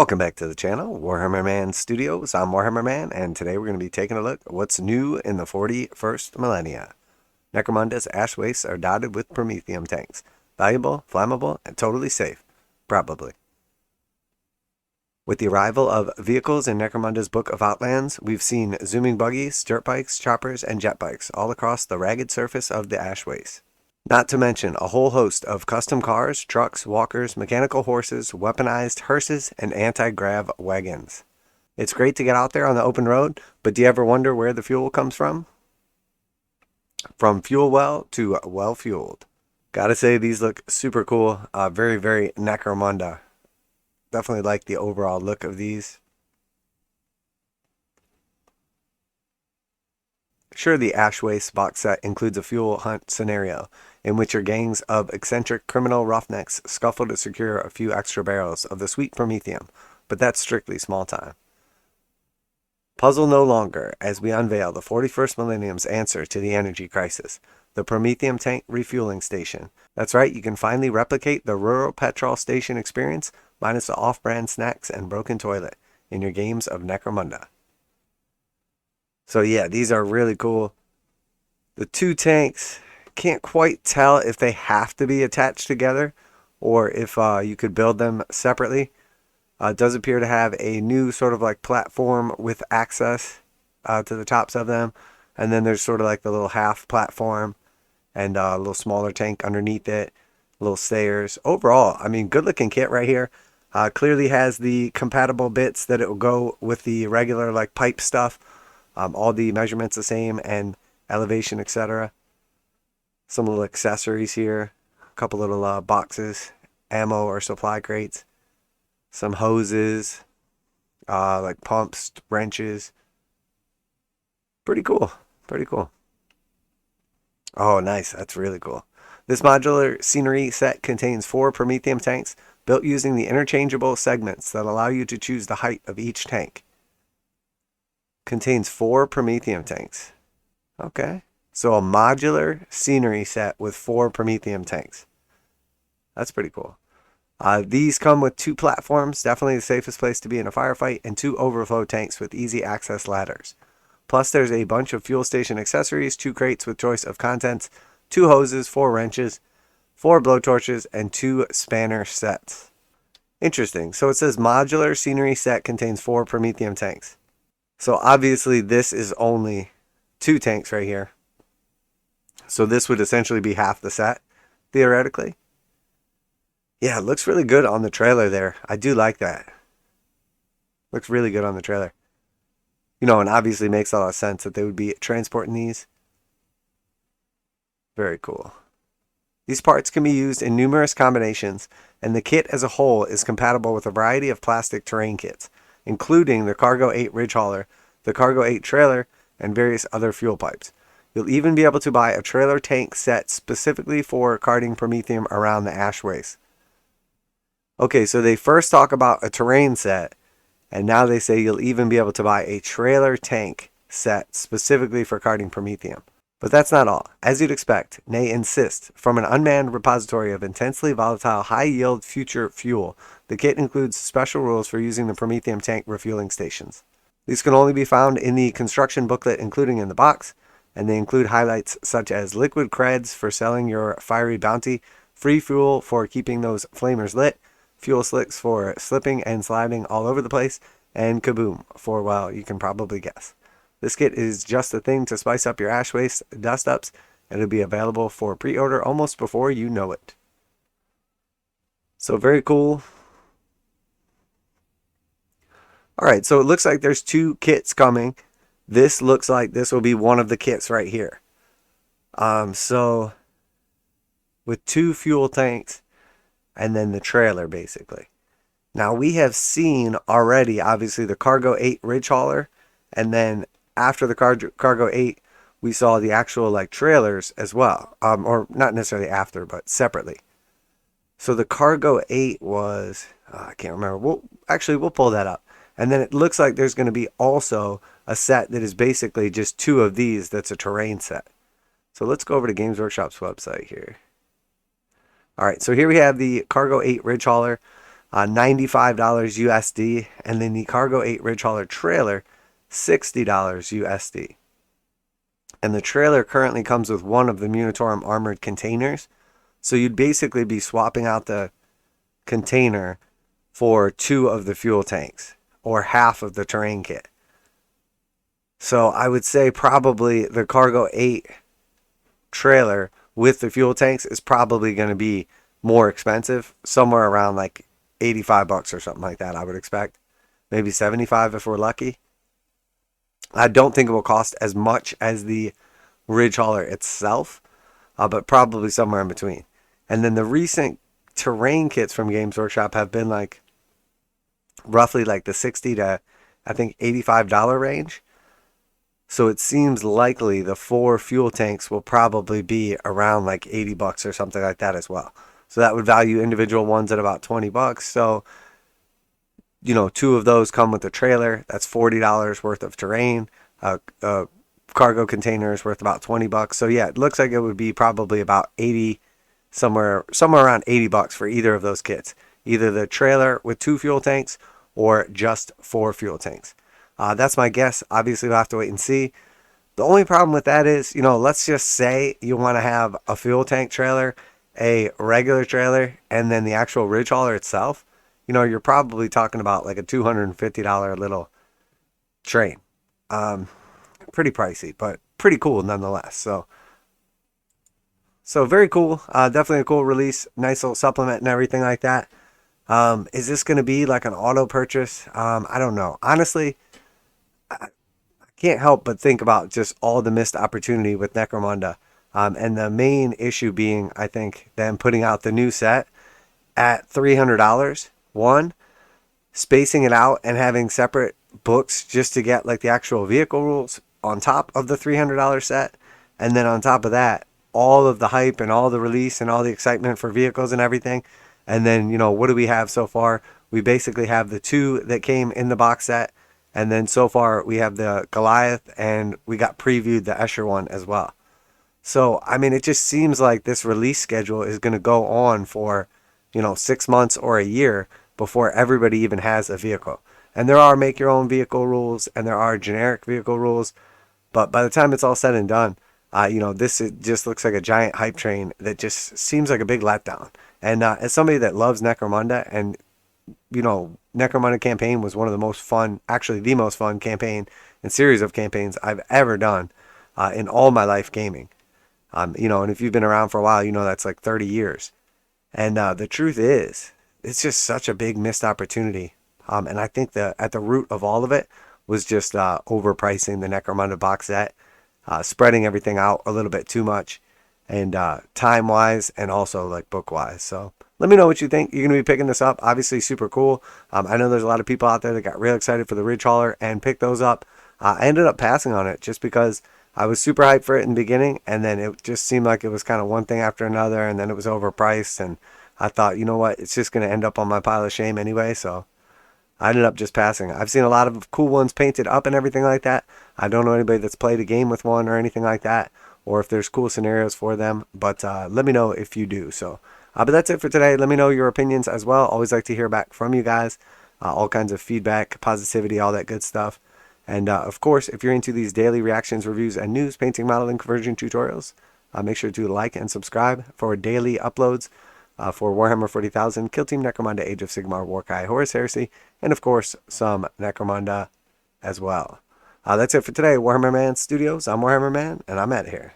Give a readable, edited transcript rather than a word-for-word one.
Welcome back to the channel, Warhammer Man Studios. I'm Warhammer Man, and today we're going to be taking a look at what's new in the 41st millennia. Necromunda's ash wastes are dotted with Promethium tanks. Valuable, flammable, and totally safe. Probably. With the arrival of vehicles in Necromunda's Book of Outlands, we've seen zooming buggies, dirt bikes, choppers, and jet bikes all across the ragged surface of the ash waste. Not to mention a whole host of custom cars, trucks, walkers, mechanical horses, weaponized hearses, and anti-grav wagons. It's great to get out there on the open road, but do you ever wonder where the fuel comes from? From fuel well to well fueled. Gotta say, these look super cool. Very, very Necromunda. Definitely like the overall look of these. Sure, the Ash Waste box set includes a fuel hunt scenario, in which your gangs of eccentric criminal roughnecks scuffle to secure a few extra barrels of the sweet Promethium, but that's strictly small time. Puzzle no longer, as we unveil the 41st millennium's answer to the energy crisis, the Promethium Tank Refueling Station. That's right, you can finally replicate the rural petrol station experience, minus the off-brand snacks and broken toilet, in your games of Necromunda. So yeah, these are really cool. The two tanks, can't quite tell if they have to be attached together or if you could build them separately. It does appear to have a new sort of like platform with access to the tops of them. And then there's sort of like the little half platform and a little smaller tank underneath it, little stairs. Overall, I mean, good looking kit right here. Clearly has the compatible bits that it will go with the regular like pipe stuff. All the measurements the same and elevation, etc. Some little accessories here. A couple little boxes, ammo or supply crates. Some hoses, like pumps, wrenches. Pretty cool. Pretty cool. Oh, nice. That's really cool. This modular scenery set contains 4 Promethium tanks built using the interchangeable segments that allow you to choose the height of each tank. Contains 4 Promethium tanks. Okay. So a modular scenery set with 4 Promethium tanks. That's pretty cool. These come with 2 platforms, definitely the safest place to be in a firefight, and 2 overflow tanks with easy access ladders. Plus there's a bunch of fuel station accessories, 2 crates with choice of contents, 2 hoses, 4 wrenches, 4 blowtorches, and 2 spanner sets. Interesting. So it says modular scenery set contains 4 Promethium tanks. So obviously this is only 2 tanks right here. So this would essentially be half the set, theoretically. Yeah, it looks really good on the trailer there. I do like that. Looks really good on the trailer. You know, and obviously makes a lot of sense that they would be transporting these. Very cool. These parts can be used in numerous combinations, and the kit as a whole is compatible with a variety of plastic terrain kits, including the Cargo 8 Ridge Hauler, the Cargo 8 Trailer, and various other fuel pipes. You'll even be able to buy a trailer tank set specifically for carting Promethium around the ash waste. Okay, so they first talk about a terrain set, and now they say you'll even be able to buy a trailer tank set specifically for carting Promethium. But that's not all. As you'd expect, nay insist, from an unmanned repository of intensely volatile high-yield future fuel, the kit includes special rules for using the Promethium tank refueling stations. These can only be found in the construction booklet including in the box, and they include highlights such as liquid creds for selling your fiery bounty, free fuel for keeping those flamers lit, fuel slicks for slipping and sliding all over the place, and kaboom for, well, you can probably guess. This kit is just the thing to spice up your ash waste dust-ups, and it'll be available for pre-order almost before you know it. So very cool. Alright, so it looks like there's 2 kits coming. This looks like this will be one of the kits right here. So with 2 fuel tanks and then the trailer basically. Now we have seen already obviously the Cargo 8 Ridge Hauler, and then after the Cargo 8 we saw the actual like trailers as well. Or not necessarily after, but separately. So the Cargo 8 was, I can't remember. We'll pull that up. And then it looks like there's going to be also a set that is basically just 2 of these that's a terrain set. So let's go over to Games Workshop's website here. Alright, so here we have the Cargo 8 Ridge Hauler. $95 USD, and then the Cargo 8 Ridge Hauler trailer, $60 USD. And the trailer currently comes with one of the Munitorum armored containers, so you'd basically be swapping out the container for 2 of the fuel tanks, or half of the terrain kit. So I would say probably the Cargo 8 trailer with the fuel tanks is probably going to be more expensive, somewhere around like $85 or something like that, I would expect. Maybe 75 if we're lucky. I don't think it will cost as much as the Ridge Hauler itself, but probably somewhere in between. And then the recent terrain kits from Games Workshop have been like roughly like the $60 to I think $85 range. So it seems likely the 4 fuel tanks will probably be around like $80 or something like that as well. So that would value individual ones at about $20. So, 2 of those come with the trailer. That's $40 worth of terrain. Cargo container is worth about $20. So yeah, it looks like it would be probably about 80, somewhere around $80 for either of those kits. Either the trailer with 2 fuel tanks or just 4 fuel tanks. That's my guess. Obviously, we'll have to wait and see. The only problem with that is, let's just say you want to have a fuel tank trailer, a regular trailer, and then the actual Ridge Hauler itself. You're probably talking about like a $250 little train. Pretty pricey, but pretty cool nonetheless. So very cool. Definitely a cool release. Nice little supplement and everything like that. Is this going to be like an auto purchase? I don't know. Honestly, I can't help but think about just all the missed opportunity with Necromunda. And the main issue being, I think, them putting out the new set at $300. One, spacing it out and having separate books just to get like the actual vehicle rules on top of the $300 set. And then on top of that, all of the hype and all the release and all the excitement for vehicles and everything. And then, what do we have so far? We basically have the 2 that came in the box set. And then so far we have the Goliath, and we got previewed the Escher one as well. So, it just seems like this release schedule is going to go on for, 6 months or a year before everybody even has a vehicle. And there are make your own vehicle rules, and there are generic vehicle rules. But by the time it's all said and done, this just looks like a giant hype train that just seems like a big letdown. And as somebody that loves Necromunda, and Necromunda campaign was one of the most fun, actually the most fun campaign and series of campaigns I've ever done in all my life gaming. And if you've been around for a while, that's like 30 years. And the truth is, it's just such a big missed opportunity. And I think at the root of all of it was just overpricing the Necromunda box set, spreading everything out a little bit too much, and time-wise and also like book-wise. So let me know what you think. You're going to be picking this up. Obviously, super cool. I know there's a lot of people out there that got real excited for the Ridge Hauler and picked those up. I ended up passing on it just because I was super hyped for it in the beginning, and then it just seemed like it was kind of one thing after another, and then it was overpriced, and I thought, you know what, it's just going to end up on my pile of shame anyway, so I ended up just passing. I've seen a lot of cool ones painted up and everything like that. I don't know anybody that's played a game with one or anything like that, or if there's cool scenarios for them, but let me know if you do. So, but that's it for today. Let me know your opinions as well. Always like to hear back from you guys. All kinds of feedback, positivity, all that good stuff. And of course, if you're into these daily reactions, reviews, and news, painting, modeling, conversion tutorials, make sure to like and subscribe for daily uploads for Warhammer 40,000, Kill Team Necromunda, Age of Sigmar, Warcry, Horus Heresy, and of course, some Necromunda as well. That's it for today, Warhammer Man Studios. I'm Warhammer Man, and I'm out of here.